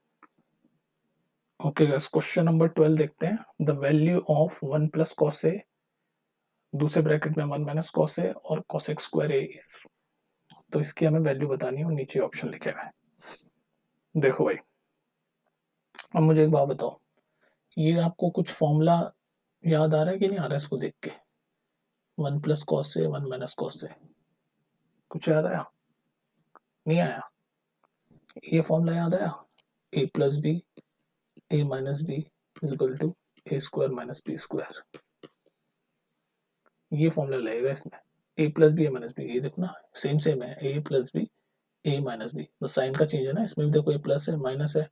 ओके गाइस, क्वेश्चन नंबर 12 देखते हैं। The value of 1 + cos a, दूसरे ब्रैकेट में 1 - cos a और cos x² a इज, तो इसकी हमें वैल्यू बतानी है, नीचे ऑप्शन लिखे हुए हैं। देखो भाई, अब मुझे एक बात बताओ, ये आपको कुछ फॉर्मूला याद आ रहा है कि नहीं आ रहा है इसको देख के? 1 + cos a 1 - cos a, कुछ याद आया? नहीं आया? ये फॉर्मूला याद आया, a + b a - b = a² - b²। ये फॉर्मूला लगेगा इसमें, a + b a - b, ये देखो ना सेम सेम है, a + b a - b, बस साइन का चेंज है ना, इसमें भी देखो a प्लस है माइनस है,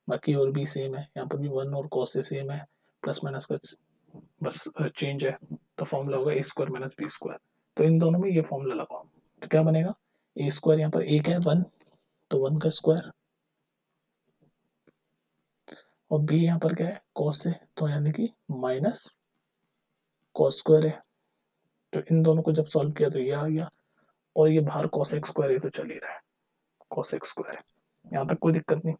बाकी और भी सेम है, यहाँ पर भी 1 और cos से सेम है, प्लस माइनस का बस चेंज है, तो फॉर्मूला होगा ए स्क्वायर माइनस बी स्क्वायर। तो इन दोनों में ये फॉर्मूला लगाओ तो क्या बनेगा, ए स्क्वायर यहाँ पर एक है 1, तो 1 का स्क्वायर, और बी यहाँ पर क्या है कॉस है, तो यानी कि माइनस कॉस स्क्वायर है। तो इन दोनों को जब सॉल्व किया तो ये आ गया, और ये बाहर कॉस एक्स स्क्वायर है तो चल ही रहा है, कॉस एक्स स्क्वायर है, यहाँ तक कोई दिक्कत नहीं।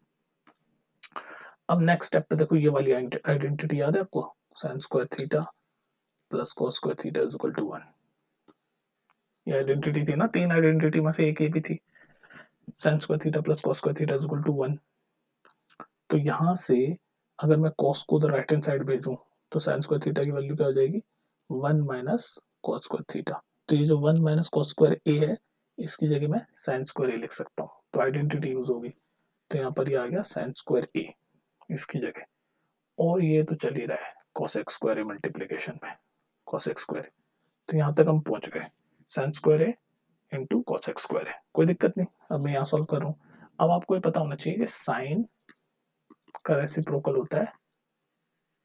अब नेक्स्ट स्टेप पे देखो, ये वाली आइडेंटिटी याद है आपको, sine square theta plus cos square theta is equal to 1। ये आइडेंटिटी थी ना, 3 आइडेंटिटी में से एक ये भी थी, sine square theta plus cos square theta is equal to 1। तो यहाँ से अगर मैं कॉस को उधर राइट हैंड साइड भेजूं तो साइन स्क्वायर थीटा की वैल्यू क्या हो जाएगी, 1 माइनस कॉस स्क्वायर थीटा। तो ये जो 1 माइनस कॉस स्क्वायर ए है, इसकी जगह मैं साइन स्क्वायर ए लिख सकता हूँ, तो आइडेंटिटी यूज होगी। तो यहाँ पर ये आ गया साइन स्क्वायर ए इसकी जगह, और ये तो चल ही रहा है कॉस एक्स स्क्वायर ए मल्टीप्लीकेशन में, कॉस एक्स स्क्वायर। तो यहाँ तक हम पहुंच गए, साइन स्क्वायर ए इंटू कॉस एक्स स्क्वायर है, कोई दिक्कत नहीं। अब मैं यहाँ सॉल्व कर रहा हूँ। अब आपको ये पता होना चाहिए कि साइन का रेसिप्रोकल होता है,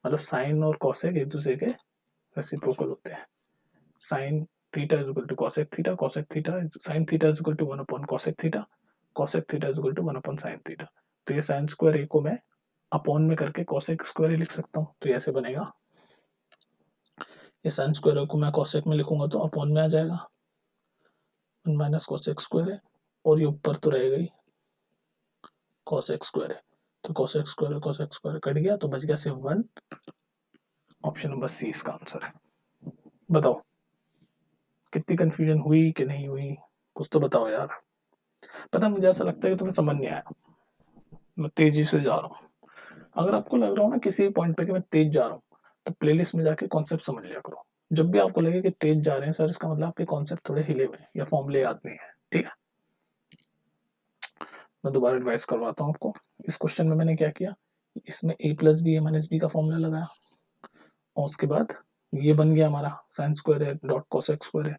मतलब साइन और कॉसेक एक दूसरे के रेसिप्रोकल होते हैं। Sine theta is equal to cosec theta, cosec theta sine theta is equal to 1 upon cosec theta, cosec theta is equal to 1 upon sine theta. तो ये साइन स्क्वायर ए को मैं अपॉन में करके कॉसेक स्क्वायर ए लिख सकता हूँ, तो ऐसे बनेगा। ये साइन स्क्वायर ए को मैं कॉसेक में लिखूंगा तो अपॉन में आ जाएगा, 1 माइनस कॉसेक स्क्वायर है, और ये ऊपर तो रहेगा ही कॉसेक स्क्वायर है। तो कॉसेक स्क्वायर कट गया, तो बच गया सिर्फ 1। ऑप्शन नंबर सी इसका आंसर है। बताओ कितनी कंफ्यूजन हुई कि नहीं हुई, कुछ तो बताओ यार। पता मुझे ऐसा लगता है कि तुम्हें समझ नहीं आया, मैं तेजी से जा रहा हूँ। अगर आपको लग रहा हो ना किसी पॉइंट पे कि मैं तेज जा रहा हूँ, तो प्लेलिस्ट में जाके कॉन्सेप्ट समझ लिया करो। जब भी आपको लगे कि तेज जा रहे हैं सर, इसका मतलब आपके कॉन्सेप्ट थोड़े हिले हुए हैं या फॉर्मूले याद नहीं है, ठीक है। मैं दोबारा एडवाइस करवाता हूँ आपको। इस क्वेश्चन में मैंने क्या किया, इसमें a plus B A minus B का फॉर्मूला लगाया, और उसके बाद ये बन गया हमारा साइन स्क्वायर है डॉट कोसेक स्क्वायर है,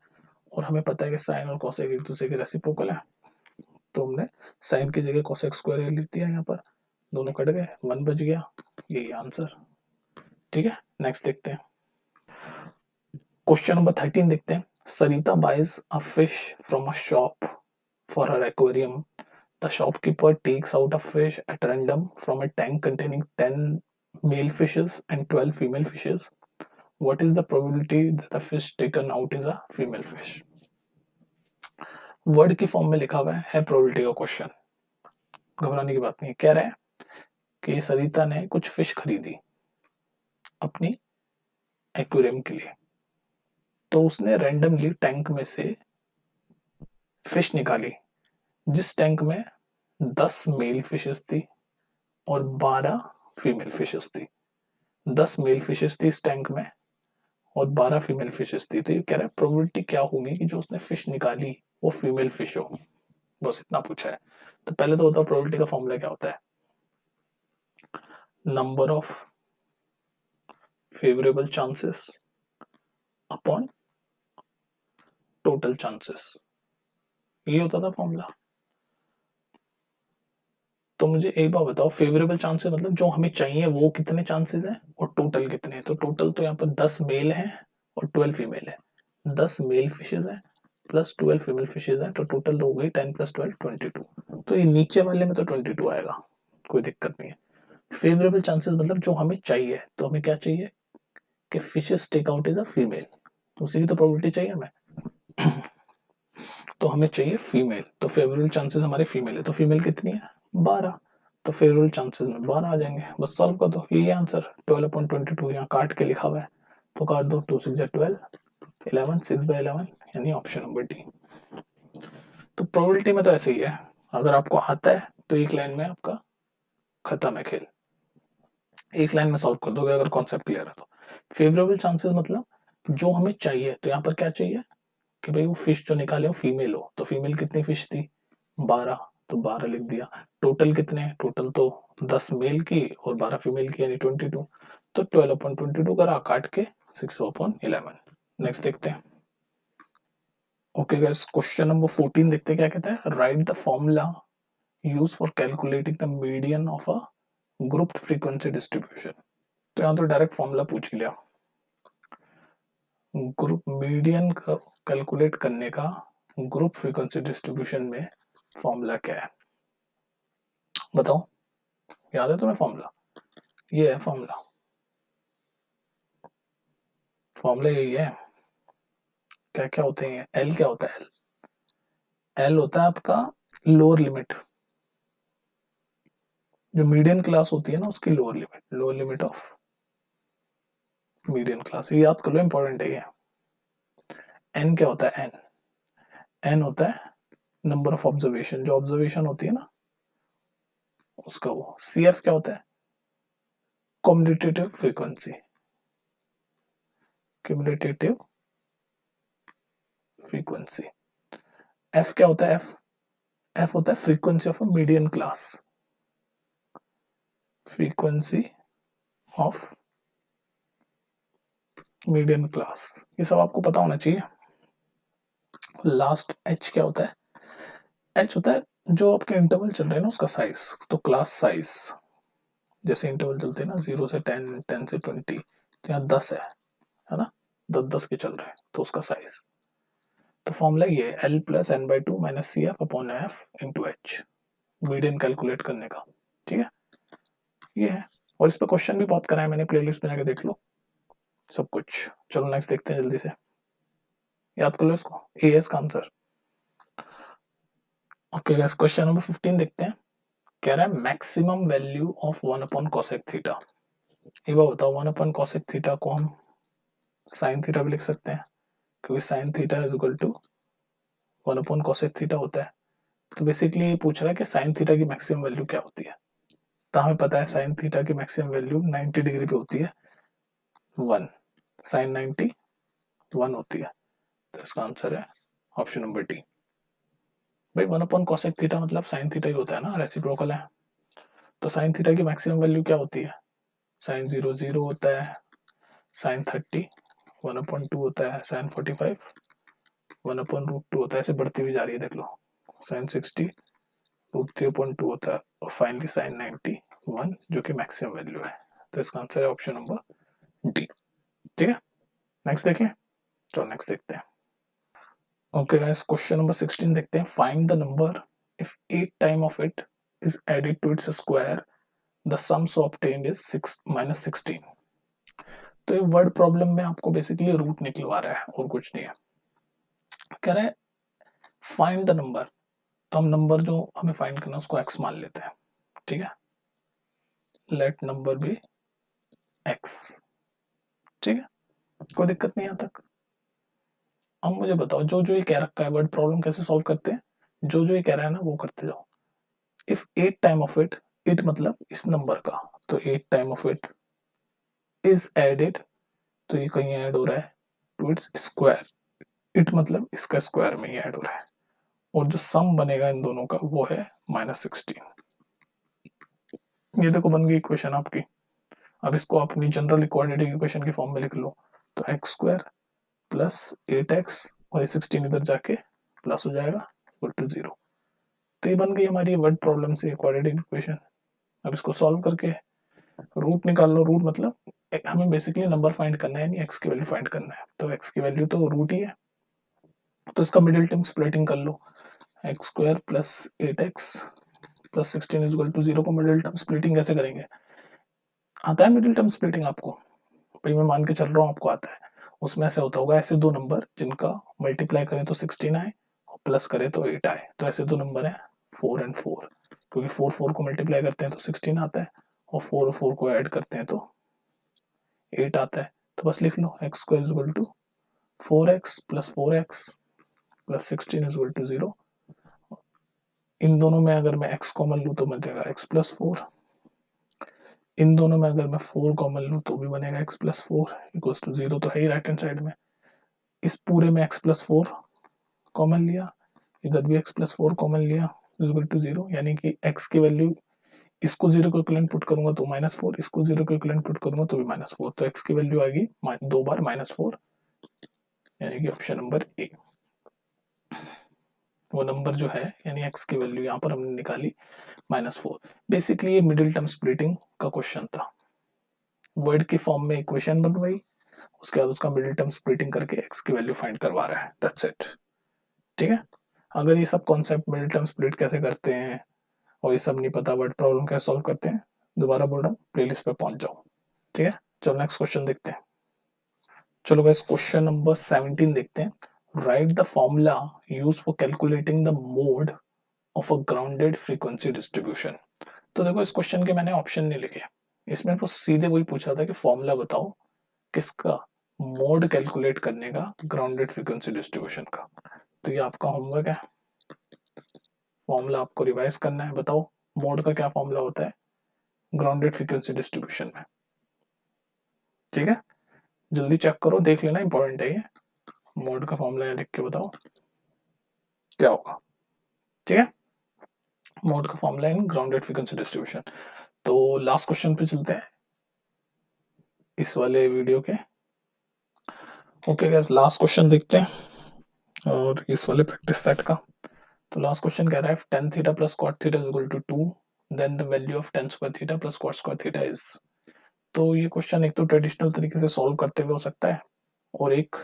और हमें पता है कि साइन और कोसेक एक दूसरे के रेसिप्रोकल है, तो हमने साइन की जगह कोसेक स्क्वायर लिख दिया, यहाँ पर दोनों कट गए, 1 बच गया, यही आंसर। ठीक है, नेक्स्ट देखते हैं क्वेश्चन नंबर 13 देखते हैं। Sarita buys a fish from a shop for her aquarium. The shopkeeper takes out a fish at random from a tank containing 10 male fishes and 12 female fishes. What is the probability that the fish taken out is a female fish? Word की form में लिखा हुआ है probability का question, घबराने की बात नहीं है। कह रहा है कि सरिता ने कुछ फिश खरीदी अपनी एक्वेरियम के लिए, तो उसने रैंडमली टैंक में से फिश निकाली, जिस टैंक में 10 मेल फिशेस थी और 12 फीमेल फिशेस थी। 10 मेल फिशेस थी इस टैंक में और 12 फीमेल फिशेस थी। तो ये कह रहा है प्रोबेबिलिटी क्या होगी कि जो उसने फिश निकाली वो फीमेल फिश हो, बस इतना पूछा है। तो पहले तो बताओ प्रोबेबिलिटी का फॉर्मूला क्या होता है, number of favourable chances upon total chances, ये होता था फॉर्मूला। तो मुझे एक बार बताओ, फेवरेबल चांसेस मतलब जो हमें चाहिए वो कितने चांसेस हैं और टोटल कितने हैं। तो टोटल तो यहाँ पर 10 मेल हैं और 12 फीमेल है, 10 मेल फिशेज हैं प्लस 12 फीमेल फिशेज हैं, तो टोटल हो गई 10 प्लस 12 22। तो ये नीचे वाले में तो 22 आएगा, कोई दिक्कत नहीं है। फेवरेबल चांसेस मतलब जो हमें चाहिए, तो हमें क्या चाहिए कि fishes take out is a female, उसी की तो प्रोबेबिलिटी चाहिए हमें। तो हमें चाहिए फीमेल, तो फेवरेबल चांसेस हमारे फीमेल है, तो फीमेल कितनी है 12, तो फेवरेबल चांसेस में 12 आ जाएंगे, बस सॉल्व कर दो, यही आंसर 12/22 यहाँ काट के लिखा हुआ है, तो काट दो, 2 6 12 11 6/11 यानी ऑप्शन नंबर डी। तो प्रोबेबिलिटी में तो ऐसे ही है, अगर आपको आता है तो एक लाइन में आपका खत्म है खेल, एक लाइन में सॉल्व कर दोगे अगर कॉन्सेप्ट क्लियर है तो। फेवरेबल चांसेस मतलब जो हमें चाहिए, तो यहाँ पर क्या चाहिए कि भाई वो फिश जो निकाले वो फीमेल हो, तो फीमेल कितनी फिश थी 12, तो 12 लिख दिया। टोटल कितने, टोटल तो 10 मेल की और 12 फीमेल की यानी 22, तो 12/22 करा काट के 6/11। नेक्स्ट देखते हैं। ओके गाइस, क्वेश्चन नंबर 14 देखते हैं क्या कहता है। Right the formula use for calculating the median of a group frequency distribution. तो यहाँ तो डायरेक्ट फॉर्मूला पूछ लिया, ग्रुप मीडियन का कैलकुलेट करने का ग्रुप फ्रीक्वेंसी डिस्ट्रीब्यूशन में फॉर्मूला क्या है? बताओ, याद है तुम्हें फॉर्मूला? ये है फॉर्मूला, फॉर्मूला यही है। क्या क्या होते हैं? एल क्या होता है? एल होता है आपका लोअर लिमिट, जो मीडियन क्लास होती है ना उसकी lower limit of median class, ये याद कर लो, इंपॉर्टेंट है ये। एन क्या होता है? एन होता है नंबर ऑफ ऑब्जर्वेशन, जो ऑब्जर्वेशन होती है ना उसका वो। सी एफ क्या होता है? Commutative frequency, cumulative frequency. F क्या होता है? एफ होता है frequency of a median class, frequency of median class, ये सब आपको पता होना चाहिए। लास्ट एच क्या होता है? एच होता है जो आपके इंटरवल चल रहे हैं ना उसका साइज, तो क्लास साइज, जैसे इंटरवल चलते हैं ना 0 से 10, 10 से 20, तो यहाँ 10 है ना, 10 के चल रहे हैं तो उसका साइज। तो फॉर्मूला ये है L plus N by two minus C F upon F into H, median calculate करने का। ठीक है, ये है। और इस पर क्वेश्चन भी बहुत कराए मैंने, प्लेलिस्ट में जाके देख लो सब कुछ। चलो नेक्स्ट देखते हैं जल्दी से, याद कर लो इसको, ए एस का answer. Okay guys, question number 15 देखते हैं। कह रहा है maximum value of 1 upon cosec theta. एक बार बताओ, 1 अपॉन कोसेक थीटा को हम साइन थीटा भी लिख सकते हैं, क्योंकि sine theta is equal to 1 upon cosec theta होता है। तो बेसिकली ये पूछ रहा है कि साइन थीटा की मैक्सिमम वैल्यू क्या होती है। तो हमें पता है साइन थीटा की मैक्सिमम वैल्यू 90 डिग्री पे होती है 1, साइन 90 1 होती है। तो इसका आंसर है ऑप्शन नंबर डी। भाई 1 अपॉन कोसेक थीटा मतलब साइन थीटा ही होता है ना, रेसिप्रोकल है। तो साइन थीटा की मैक्सिमम वैल्यू क्या होती है? साइन 0 0 होता है, साइन 30 1 अपॉन 2 होता है, साइन 45 1 अपॉन रूट 2 होता है, ऐसे बढ़ती हुई जा रही है, देख लो। साइन 60 रूट 3 अपॉन 2 होता है, और फाइनली साइन 90 1, जो कि मैक्सिमम वैल्यू है। तो इसका आंसर है ऑप्शन नंबर डी। ठीक है, नेक्स्ट देख लें। चलो नेक्स्ट देखते हैं। ओके गाइस, क्वेश्चन नंबर 16 देखते हैं। Find the number if 8 time of it is added to its square, the sum so obtained is 6 minus 16। तो ये वर्ड प्रॉब्लम में आपको बेसिकली रूट निकलवा रहा है और कुछ नहीं है। कह रहा है फाइंड द नंबर, तो हम नंबर जो हमें फाइंड करना है उसको x मान लेते हैं। ठीक है, लेट नंबर बी x। ठीक है, कोई दिक्कत नहीं यहाँ तक। अब मुझे बताओ, जो जो ये कह रखा है, वर्ड प्रॉब्लम कैसे सॉल्व करते हैं, जो जो ये कह रहा है ना वो करते जाओ। If 8 time of it, it मतलब इस नंबर का, तो 8 time of it is added, तो ये कहीं ऐड हो रहा है टू इट्स स्क्वायर, इट मतलब इसका स्क्वायर में ही ऐड हो रहा है, और जो सम बनेगा इन दोनों का वो है -16। ये देखो बन गई इक्वेशन आपकी। अब इसको अपनी जनरल क्वाड्रेटिक इक्वेशन की फॉर्म में लिख लो, तो एक्स स्क्वायर प्लस 8x, और ये 16 इधर जाके प्लस हो जाएगा इक्वल टू 0। तो ये बन गई हमारी वर्ड प्रॉब्लम से क्वाड्रेटिक इक्वेशन। अब इसको सॉल्व करके रूट निकाल लो। रूट मतलब हमें बेसिकली नंबर फाइंड करना है, यानी एक्स की वैल्यू फाइंड करना है। तो एक्स की वैल्यू तो रूट ही है, तो इसका मिडिल टर्म स्प्लिटिंग कर लो। X square plus 8x plus 16 is equal to 0 को मिडिल टर्म स्प्लिटिंग कैसे करेंगे? आता है मिडिल टर्म स्प्लिटिंग आपको? भाई मैं मान के चल रहा हूँ आपको आता है। उसमें ऐसे होता होगा, ऐसे दो नंबर जिनका मल्टीप्लाई करें तो 16 आए और प्लस करें तो 8 आए, तो ऐसे दो नंबर है 4 एंड 4, क्योंकि 4 4 को मल्टीप्लाई करते हैं तो 16 आता है, और 4 4 को ऐड करते हैं तो 8 आता है। तो बस लिख लो X square is equal to 4x plus 4x plus 16 is equal to 0। इन दोनों में अगर मैं x कॉमन लूँ तो बनेगा x प्लस 4, इन दोनों में अगर मैं 4 कॉमन लूँ तो भी बनेगा x प्लस 4 इक्वल्स टू 0, तो है ही राइट हैंड साइड में। इस पूरे में x प्लस 4 कॉमन लिया, इधर भी x प्लस 4 कॉमन लिया, इक्वल टू 0, यानी कि x की वैल्यू, इसको 0 को इक्विवेलेंट पुट करूंगा तो -4, इसको 0 को इक्विवेलेंट पुट करूंगा तो भी -4, तो x की वैल्यू आ गई 2 बार -4, यानी कि ऑप्शन नंबर ए वो नंबर जो है, यानी x की वैल्यू यहाँ पर हमने निकाली -4। बेसिकली ये मिडिल टर्म स्प्लिटिंग का क्वेश्चन था। वर्ड की फॉर्म में इक्वेशन बन गई, उसके बाद उसका मिडिल टर्म स्प्लिटिंग करके x की वैल्यू फाइंड करवा रहा है, दैट्स इट। ठीक है, अगर ये सब कॉन्सेप्ट मिडिल टर्म स्प्लिट कैसे करते हैं और ये सब नहीं पता वर्ड प्रॉब्लम कैसे सॉल्व करते हैं, दोबारा बोल रहा हूँ प्लेलिस्ट पे पहुंच जाओ। ठीक है, चलो नेक्स्ट क्वेश्चन देखते हैं। चलो गाइस क्वेश्चन नंबर 17 देखते हैं। Right the formula use for calculating the mode of a grounded frequency distribution. तो देखो इस क्वेश्चन के मैंने ऑप्शन नहीं लिखे, इसमें तो सीधे वही पूछा था कि फॉर्मूला बताओ किसका, मोड कैलकुलेट करने का ग्राउंडेड फ्रीक्वेंसी डिस्ट्रीब्यूशन का। तो ये आपका होमवर्क है, फॉर्मूला आपको रिवाइज करना है। बताओ मोड का क्या फॉर्मूला होता है ग्राउंडेड फ्रीक्वेंसी डिस्ट्रीब्यूशन में। ठीक है, जल्दी चेक करो, देख लेना, इंपॉर्टेंट है ये। मोड का फॉर्मूला लिख के बताओ क्या होगा। ठीक है, मोड का formula in grounded frequency distribution. तो लास्ट क्वेश्चन पे चलते हैं इस वाले वीडियो के। ओके गाइस, लास्ट क्वेश्चन देखते हैं और इस वाले प्रैक्टिस सेट का। तो लास्ट क्वेश्चन कह रहा है tan theta plus cot theta is equal to 2, then the value of tan square theta plus cot square theta is. तो ये क्वेश्चन एक तो ट्रेडिशनल तरीके से सॉल्व करते हुए हो सकता है, और एक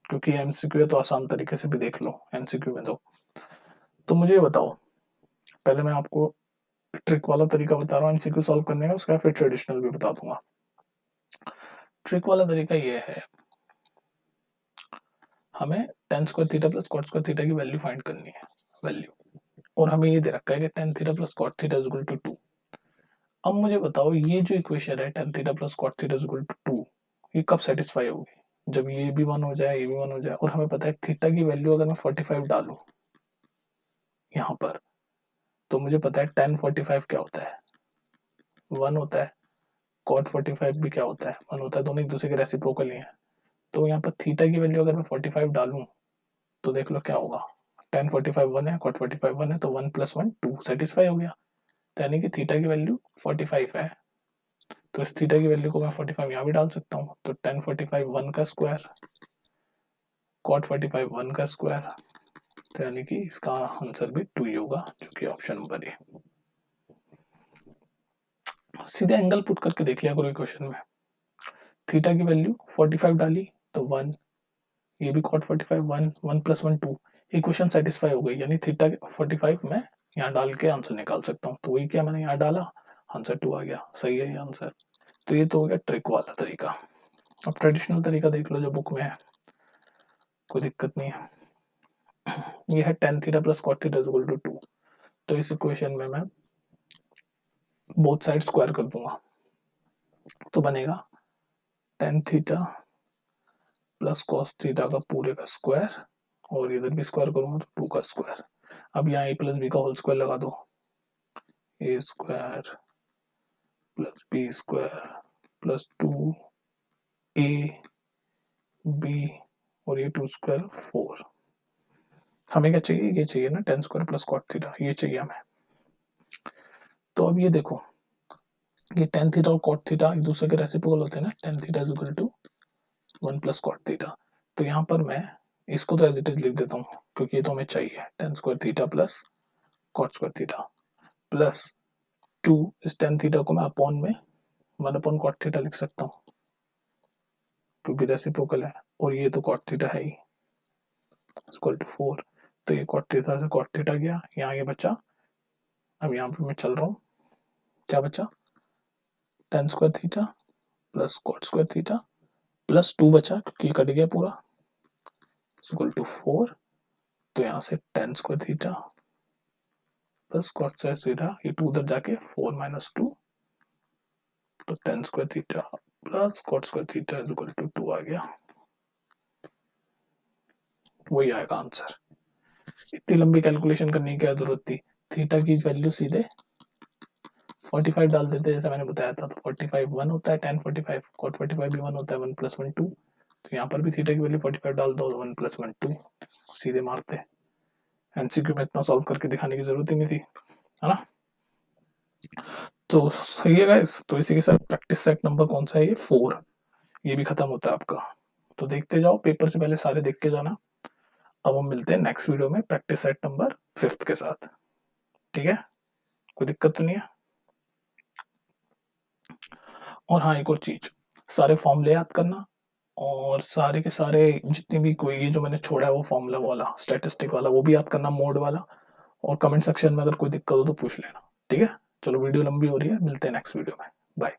क्योंकि एमसीक्यू है तो आसान तरीके से भी देख लो एमसीक्यू में। तो मुझे बताओ, पहले मैं आपको ट्रिक वाला तरीका बता रहा हूँ एमसीक्यू सॉल्व करने का, उसका फिर ट्रेडिशनल भी बता दूंगा। ट्रिक वाला तरीका ये है, हमें tan square theta plus cot square theta की वैल्यू फाइंड करनी है, वैल्यू, और हमें ये दे रखा है कि tan theta plus cot theta is equal to 2। अब मुझे बताओ ये जो इक्वेशन है tan theta plus cot theta is equal to 2, ये कब सेटिस्फाई होगी, जब ये भी 1 हो जाए, ये भी 1 हो जाए, और हमें पता है थीटा की वैल्यू अगर मैं 45 डालूं यहाँ पर, तो मुझे पता है tan 45 क्या होता है, 1 होता है, cot 45 भी क्या होता है, 1 होता है, दोनों एक दूसरे के रेसिप्रोकल ही हैं। तो यहाँ पर थीटा की वैल्यू अगर मैं 45 डालूं तो देख लो क्या होगा, tan 45 1 है, cot 45 1 है, तो 1 + 1 2 सेटिस्फाई हो गया। तो यानी कि थीटा की वैल्यू 45 है, तो इस थीटा की वैल्यू को मैं 45 यहाँ भी डाल सकता हूँ। तो tan 45 1 का स्क्वायर, cot 45 1 का स्क्वायर, तो यानी कि इसका आंसर भी 2 ही होगा, जो कि ऑप्शन नंबर ए। सीधे एंगल पुट करके देख लिया करो क्वेश्चन में, थीटा की वैल्यू 45 डाली तो 1, ये भी cot 45 1, 1 + 1 2, इक्वेशन सेटिस्फाई हो गई, यानी थीटा 45 मैं यहाँ डाल के आंसर निकाल सकता हूँ। तो वही क्या मैंने यहाँ डाला, आंसर 2 आ गया, सही है ये आंसर। तो ये तो हो गया ट्रिक वाला तरीका। अब ट्रेडिशनल तरीका देख लो जो बुक में है, कोई दिक्कत नहीं है। ये है tan theta plus cot theta is equal to 2। तो इस इक्वेशन में मैं बोथ साइड स्क्वायर कर दूंगा, तो बनेगा tan theta plus cos theta का पूरे का स्क्वायर, और इधर भी स्क्वायर करूंगा तो 2 का स्क्वायर। अब यहाँ a प्लस बी का होल स्क्वायर लगा दो, a square plus B square plus 2 a b, और ये 2 स्क्वायर 4। हमें क्या चाहिए, ये चाहिए ना tan square plus cot theta, ये चाहिए हमें। तो अब ये देखो, ये tan थीटा और cot थीटा एक दूसरे के रेसिप्रोकल होते हैं ना, tan theta is equal to 1 + cot theta. तो यहाँ पर मैं इसको तो एज इट इज लिख देता हूँ, क्योंकि ये तो हमें चाहिए, tan square theta plus cot square theta plus 2, इस tan थीटा को मैं अपॉन में 1/cot थीटा लिख सकता हूँ, क्योंकि रेसिप्रोकल है, और ये तो cot थीटा है ही, इक्वल टू 4। तो ये cot थीटा से cot थीटा गया, यहाँ ये बचा। अब यहाँ पर मैं चल रहा हूँ, क्या बचा, tan square theta plus cot square theta plus 2 बचा, क्योंकि ये कट गया पूरा, इक्वल टू 4। तो यहाँ से tan square theta plus cot square theta, ये 2 उधर जाके 4 - 2, तो tan square theta plus cot square theta is equal to 2 आ गया, वही आएगा आंसर। इतनी लंबी कैलकुलेशन करने की क्या जरूरत थी, थीटा की वैल्यू सीधे 45 डाल देते, जैसे मैंने बताया था। तो 45 1 होता है, tan 45, cot 45 भी 1 होता है, 1 + 1 2। तो यहाँ पर भी थीटा की वैल्यू 45 डाल दो, 1 + 1 2, सीधे मारते। एमसीक्यू में इतना सॉल्व करके दिखाने की जरूरत ही नहीं थी, है ना। तो सही है गाइस, तो इसी के साथ प्रैक्टिस सेट नंबर कौन सा है, ये 4, ये भी खत्म होता है आपका। तो देखते जाओ, पेपर से पहले सारे देख के जाना। अब हम मिलते हैं नेक्स्ट वीडियो में प्रैक्टिस सेट नंबर 5 के साथ। ठीक है, कोई दिक्कत तो नहीं है। और हाँ, एक और चीज, सारे फॉर्मूले याद करना, और सारे के सारे जितने भी कोई ये जो मैंने छोड़ा है वो फॉर्मूला वाला स्टैटिस्टिक वाला वो भी याद करना, मोड वाला। और कमेंट सेक्शन में अगर कोई दिक्कत हो तो पूछ लेना, ठीक है। चलो वीडियो लंबी हो रही है, मिलते हैं नेक्स्ट वीडियो में, बाय।